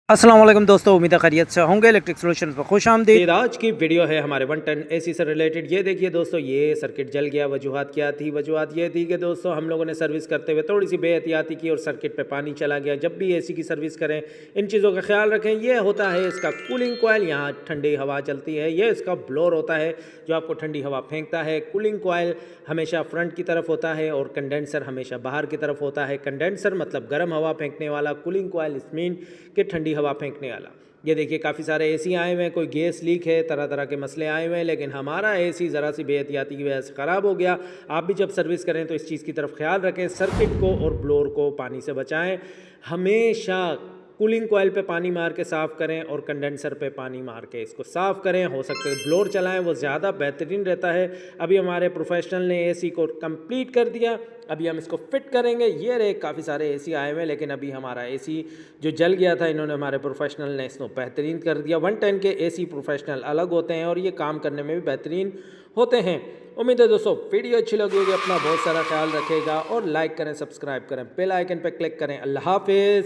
अस्सलाम वालेकुम दोस्तों, उम्मीद है खैरियत से होंगे। इलेक्ट्रिक सॉल्यूशंस पर खुश आमदीद। आज की वीडियो है हमारे 1 टन एसी से रिलेटेड। ये देखिए दोस्तों, ये सर्किट जल गया। वजूहत क्या थी? वजूहत ये थी कि दोस्तों हम लोगों ने सर्विस करते हुए थोड़ी सी बेहतियाती की और सर्किट पे पानी चला गया। जब भी एसी की सर्विस करें इन चीज़ों का ख्याल रखें। ये होता है इसका कूलिंग कॉइल, यहाँ ठंडी हवा चलती है। ये इसका ब्लोअर होता है जो आपको ठंडी हवा फेंकता है। कूलिंग कॉइल हमेशा फ्रंट की तरफ होता है और कंडेंसर हमेशा बाहर की तरफ होता है। कंडेंसर मतलब गर्म हवा फेंकने वाला, कूलिंग कॉइल इस मीन कि ठंडी हवा फेंकने वाला। ये देखिए काफ़ी सारे एसी आए हुए हैं, कोई गैस लीक है, तरह तरह के मसले आए हुए हैं, लेकिन हमारा एसी ज़रा सी बेहतियाती की वजह से ख़राब हो गया। आप भी जब सर्विस करें तो इस चीज़ की तरफ ख्याल रखें। सर्किट को और ब्लोअर को पानी से बचाएं। हमेशा कूलिंग कॉइल पे पानी मार के साफ़ करें और कंडेंसर पे पानी मार के इसको साफ़ करें। हो सकता है ब्लोअर चलाएं, वो ज़्यादा बेहतरीन रहता है। अभी हमारे प्रोफेशनल ने एसी को कंप्लीट कर दिया। अभी हम इसको फिट करेंगे। ये रहे काफ़ी सारे एसी आए हुए हैं, लेकिन अभी हमारा एसी जो जल गया था, इन्होंने हमारे प्रोफेशनल ने इसको बेहतरीन कर दिया। 1 टन के एसी प्रोफेशनल अलग होते हैं और ये काम करने में भी बेहतरीन होते हैं। उम्मीद है दोस्तों वीडियो अच्छी लगी होगी। अपना बहुत सारा ख्याल रखेगा और लाइक करें, सब्सक्राइब करें, बेल आइकन पर क्लिक करें। अल्लाह हाफिज़।